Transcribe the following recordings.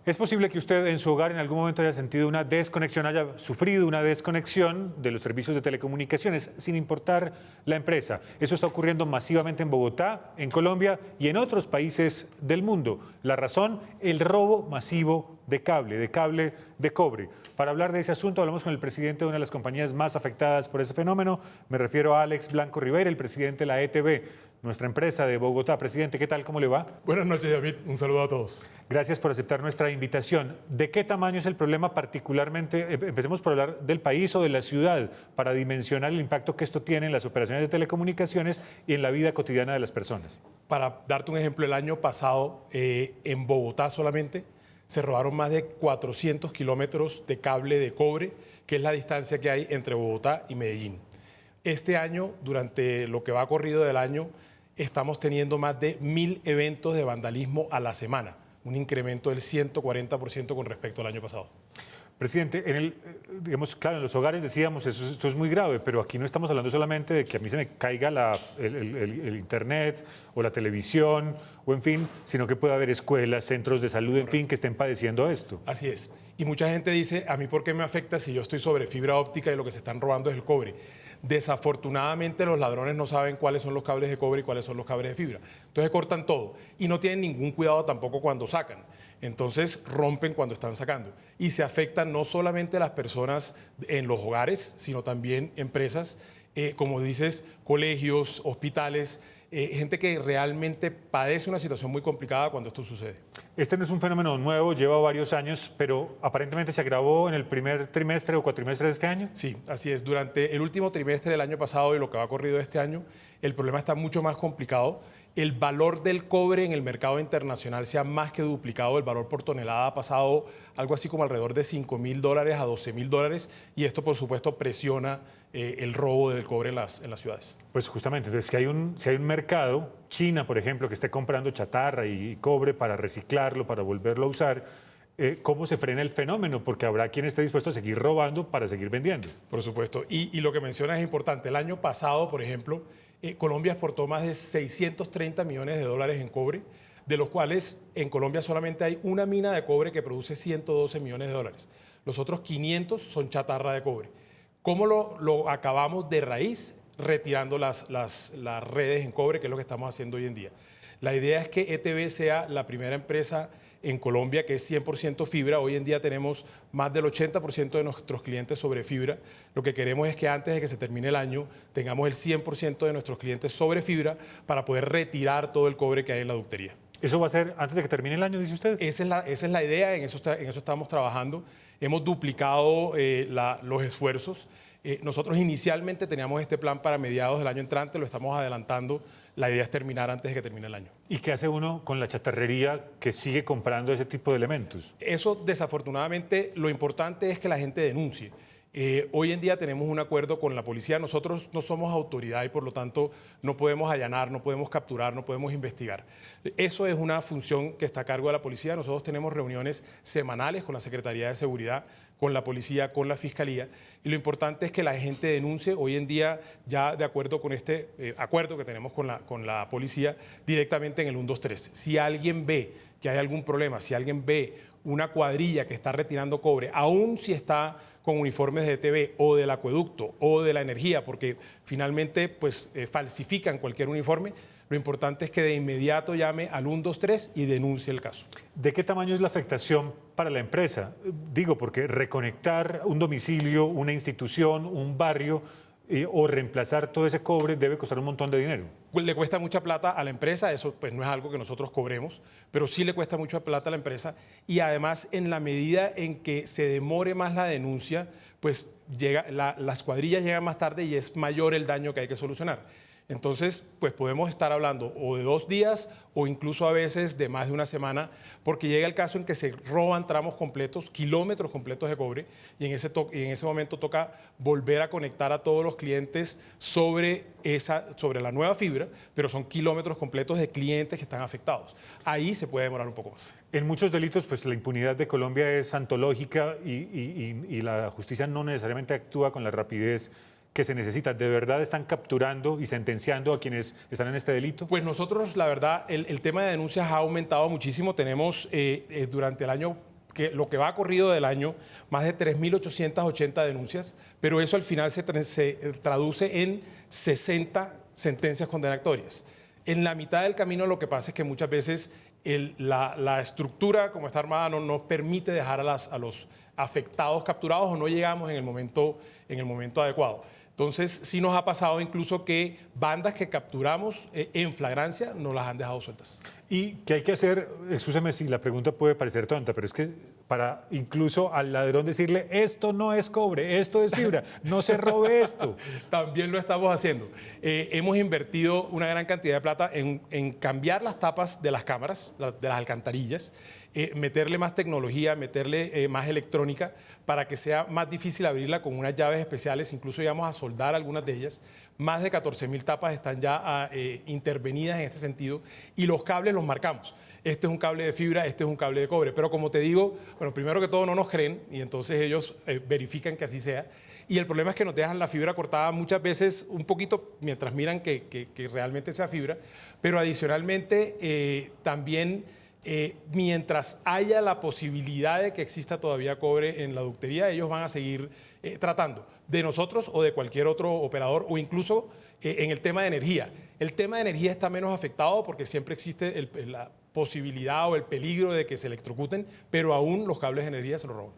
¿Es posible que usted en su hogar en algún momento haya sentido una desconexión, haya sufrido una desconexión de los servicios de telecomunicaciones, sin importar la empresa? Eso está ocurriendo masivamente en Bogotá, en Colombia y en otros países del mundo. La razón, el robo masivo de cable de cobre. Para hablar de ese asunto hablamos con el presidente de una de las compañías más afectadas por ese fenómeno. Me refiero a Alex Blanco Rivera, el presidente de la ETB, nuestra empresa de Bogotá. Presidente, ¿qué tal? ¿Cómo le va? Buenas noches, David. Un saludo a todos. Gracias por aceptar nuestra invitación. ¿De qué tamaño es el problema particularmente? Empecemos por hablar del país o de la ciudad, para dimensionar el impacto que esto tiene en las operaciones de telecomunicaciones y en la vida cotidiana de las personas. Para darte un ejemplo, el año pasado en Bogotá solamente se robaron más de 400 kilómetros de cable de cobre, que es la distancia que hay entre Bogotá y Medellín. Este año, durante lo que va corrido del año, estamos teniendo más de 1000 eventos de vandalismo a la semana, un incremento del 140% con respecto al año pasado. Presidente, digamos, claro, en los hogares decíamos, esto es muy grave, pero aquí no estamos hablando solamente de que a mí se me caiga el internet o la televisión, o en fin, sino que puede haber escuelas, centros de salud, en fin, que estén padeciendo esto. Así es. Y mucha gente dice, ¿a mí por qué me afecta si yo estoy sobre fibra óptica y lo que se están robando es el cobre? Desafortunadamente los ladrones no saben cuáles son los cables de cobre y cuáles son los cables de fibra. Entonces cortan todo y no tienen ningún cuidado tampoco cuando sacan. Entonces rompen cuando están sacando. Y se afectan no solamente a las personas en los hogares, sino también empresas, como dices, colegios, hospitales, gente que realmente padece una situación muy complicada cuando esto sucede. Este no es un fenómeno nuevo, lleva varios años, pero aparentemente se agravó en el primer trimestre o cuatrimestre de este año. Sí, así es. Durante el último trimestre del año pasado y lo que va corrido este año, el problema está mucho más complicado. El valor del cobre en el mercado internacional se ha más que duplicado. El valor por tonelada ha pasado algo así como alrededor de $5.000 a $12.000 y esto, por supuesto, presiona el robo del cobre en las ciudades. Pues justamente, entonces, si hay un mercado, China, por ejemplo, que esté comprando chatarra y cobre para reciclarlo, para volverlo a usar, ¿cómo se frena el fenómeno? Porque habrá quien esté dispuesto a seguir robando para seguir vendiendo. Por supuesto. Y lo que menciona es importante. El año pasado, por ejemplo, Colombia exportó más de $630 millones en cobre, de los cuales en Colombia solamente hay una mina de cobre que produce $112 millones. Los otros 500 son chatarra de cobre. ¿Cómo lo acabamos de raíz? Retirando las redes en cobre, que es lo que estamos haciendo hoy en día. La idea es que ETB sea la primera empresa en Colombia que es 100% fibra. Hoy en día tenemos más del 80% de nuestros clientes sobre fibra. Lo que queremos es que antes de que se termine el año tengamos el 100% de nuestros clientes sobre fibra para poder retirar todo el cobre que hay en la ductería. ¿Eso va a ser antes de que termine el año, dice usted? Esa es la idea, en eso estamos trabajando. Hemos duplicado los esfuerzos. Nosotros inicialmente teníamos este plan para mediados del año entrante, lo estamos adelantando. La idea es terminar antes de que termine el año. ¿Y qué hace uno con la chatarrería que sigue comprando ese tipo de elementos? Eso, desafortunadamente, lo importante es que la gente denuncie. Hoy en día tenemos un acuerdo con la policía. Nosotros no somos autoridad y por lo tanto no podemos allanar, no podemos capturar, no podemos investigar. Eso es una función que está a cargo de la policía. Nosotros tenemos reuniones semanales con la Secretaría de Seguridad, con la policía, con la fiscalía. Y lo importante es que la gente denuncie. Hoy en día, ya de acuerdo con este acuerdo que tenemos con la policía, directamente en el 123. Si alguien ve que hay algún problema, si alguien ve una cuadrilla que está retirando cobre, aún si está con uniformes de ETB o del acueducto o de la energía, porque finalmente pues, falsifican cualquier uniforme, lo importante es que de inmediato llame al 123 y denuncie el caso. ¿De qué tamaño es la afectación para la empresa? Digo, porque reconectar un domicilio, una institución, un barrio, o reemplazar todo ese cobre debe costar un montón de dinero. Le cuesta mucha plata a la empresa, eso pues no es algo que nosotros cobremos, pero sí le cuesta mucha plata a la empresa y además en la medida en que se demore más la denuncia, pues las cuadrillas llegan más tarde y es mayor el daño que hay que solucionar. Entonces, pues podemos estar hablando o de 2 días o incluso a veces de más de una semana, porque llega el caso en que se roban tramos completos, kilómetros completos de en ese momento toca volver a conectar a todos los clientes sobre la nueva fibra, pero son kilómetros completos de clientes que están afectados. Ahí se puede demorar un poco más. En muchos delitos, pues la impunidad de Colombia es antológica y la justicia no necesariamente actúa con la rapidez que se necesita. ¿De verdad están capturando y sentenciando a quienes están en este delito? Pues nosotros, la verdad, el tema de denuncias ha aumentado muchísimo. Tenemos durante el año que lo que va corrido del año, más de 3.880 denuncias, pero eso al final se traduce en 60 sentencias condenatorias. En la mitad del camino lo que pasa es que muchas veces la estructura como está armada no nos permite dejar a los afectados capturados o no llegamos en el momento adecuado. Entonces, sí nos ha pasado incluso que bandas que capturamos en flagrancia nos las han dejado sueltas. ¿Y qué hay que hacer? Escúchame si la pregunta puede parecer tonta, pero es que para incluso al ladrón decirle, esto no es cobre, esto es fibra, no se robe esto. También lo estamos haciendo. Hemos invertido una gran cantidad de plata en cambiar las tapas de las cámaras, de las alcantarillas, meterle más tecnología, meterle más electrónica para que sea más difícil abrirla con unas llaves especiales. Incluso íbamos a soldar algunas de ellas. Más de 14.000 tapas están ya intervenidas en este sentido y los cables los marcamos. Este es un cable de fibra, este es un cable de cobre. Pero como te digo, bueno, primero que todo no nos creen y entonces ellos verifican que así sea. Y el problema es que nos dejan la fibra cortada muchas veces un poquito mientras miran que realmente sea fibra. Pero adicionalmente también mientras haya la posibilidad de que exista todavía cobre en la ductería, ellos van a seguir tratando de nosotros o de cualquier otro operador o incluso en el tema de energía. El tema de energía está menos afectado porque siempre existe la posibilidad o el peligro de que se electrocuten, pero aún los cables de energía se los roban.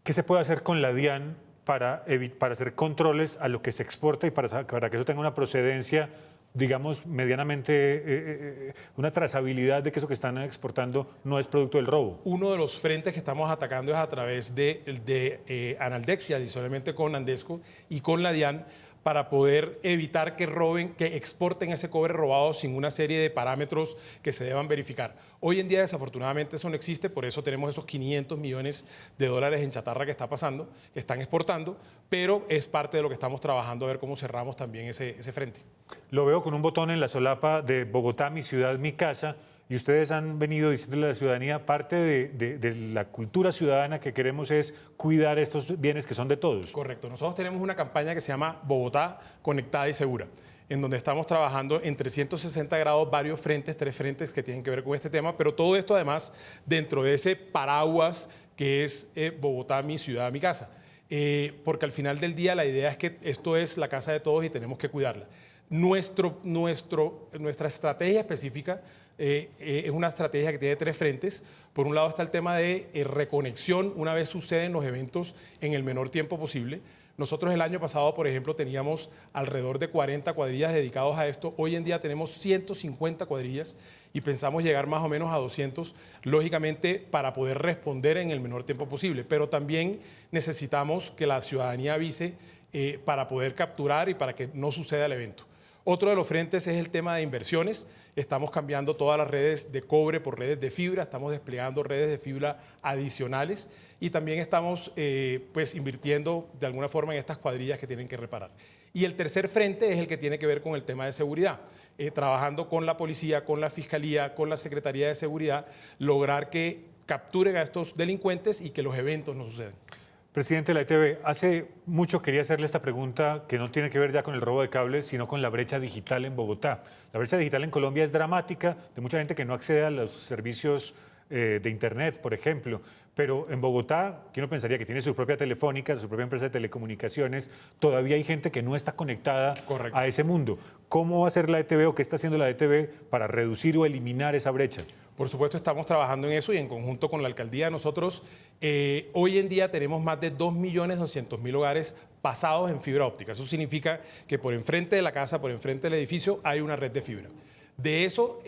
¿Qué se puede hacer con la DIAN para hacer controles a lo que se exporta y para que eso tenga una procedencia, digamos, medianamente, una trazabilidad de que eso que están exportando no es producto del robo? Uno de los frentes que estamos atacando es a través de Analdex y adicionalmente con Andesco y con la DIAN para poder evitar que roben, que exporten ese cobre robado sin una serie de parámetros que se deban verificar. Hoy en día, desafortunadamente, eso no existe, por eso tenemos esos 500 millones de dólares en chatarra que está pasando, que están exportando, pero es parte de lo que estamos trabajando a ver cómo cerramos también ese frente. Lo veo con un botón en la solapa de Bogotá, mi ciudad, mi casa, y ustedes han venido diciéndole a la ciudadanía, parte de la cultura ciudadana que queremos es cuidar estos bienes que son de todos. Correcto. Nosotros tenemos una campaña que se llama Bogotá Conectada y Segura, en donde estamos trabajando en 360 grados, varios frentes, 3 frentes que tienen que ver con este tema, pero todo esto además dentro de ese paraguas que es Bogotá, mi ciudad, mi casa. Porque al final del día la idea es que esto es la casa de todos y tenemos que cuidarla. Nuestra estrategia específica es una estrategia que tiene 3 frentes. Por un lado está el tema de reconexión una vez suceden los eventos en el menor tiempo posible. Nosotros el año pasado, por ejemplo, teníamos alrededor de 40 cuadrillas dedicados a esto. Hoy en día tenemos 150 cuadrillas y pensamos llegar más o menos a 200, lógicamente para poder responder en el menor tiempo posible. Pero también necesitamos que la ciudadanía avise para poder capturar y para que no suceda el evento. Otro de los frentes es el tema de inversiones. Estamos cambiando todas las redes de cobre por redes de fibra, estamos desplegando redes de fibra adicionales y también estamos pues invirtiendo de alguna forma en estas cuadrillas que tienen que reparar. Y el tercer frente es el que tiene que ver con el tema de seguridad. Trabajando con la policía, con la fiscalía, con la Secretaría de Seguridad, lograr que capturen a estos delincuentes y que los eventos no sucedan. Presidente de la ETB, hace mucho quería hacerle esta pregunta que no tiene que ver ya con el robo de cable, sino con la brecha digital en Bogotá. La brecha digital en Colombia es dramática, de mucha gente que no accede a los servicios de Internet, por ejemplo. Pero en Bogotá, que uno pensaría que tiene su propia telefónica, su propia empresa de telecomunicaciones, todavía hay gente que no está conectada a ese mundo. ¿Cómo va a hacer la ETB o qué está haciendo la ETB para reducir o eliminar esa brecha? Por supuesto, estamos trabajando en eso y en conjunto con la alcaldía. Nosotros hoy en día tenemos más de 2.200.000 hogares pasados en fibra óptica. Eso significa que por enfrente de la casa, por enfrente del edificio, hay una red de fibra. De eso,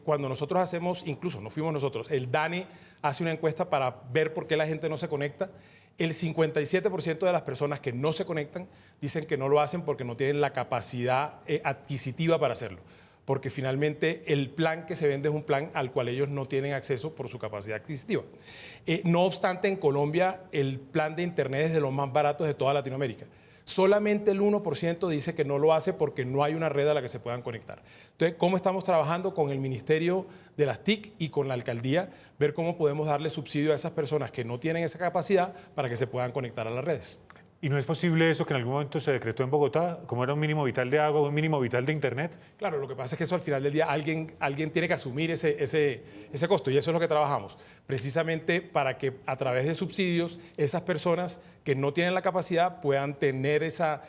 cuando nosotros hacemos, incluso no fuimos nosotros, el DANE hace una encuesta para ver por qué la gente no se conecta. El 57% de las personas que no se conectan dicen que no lo hacen porque no tienen la capacidad adquisitiva para hacerlo. Porque finalmente el plan que se vende es un plan al cual ellos no tienen acceso por su capacidad adquisitiva. No obstante, en Colombia el plan de Internet es de los más baratos de toda Latinoamérica. Solamente el 1% dice que no lo hace porque no hay una red a la que se puedan conectar. Entonces, ¿cómo estamos trabajando con el Ministerio de las TIC y con la alcaldía? Ver cómo podemos darle subsidio a esas personas que no tienen esa capacidad para que se puedan conectar a las redes. ¿Y no es posible eso que en algún momento se decretó en Bogotá, como era un mínimo vital de agua, un mínimo vital de internet? Claro, lo que pasa es que eso al final del día alguien tiene que asumir ese costo y eso es lo que trabajamos, precisamente para que a través de subsidios esas personas que no tienen la capacidad puedan tener ese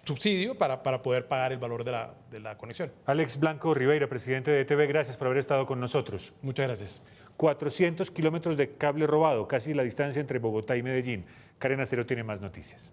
subsidio para poder pagar el valor de la conexión. Alex Blanco Ribeira, presidente de ETV, gracias por haber estado con nosotros. Muchas gracias. 400 kilómetros de cable robado, casi la distancia entre Bogotá y Medellín. Karen Acero tiene más noticias.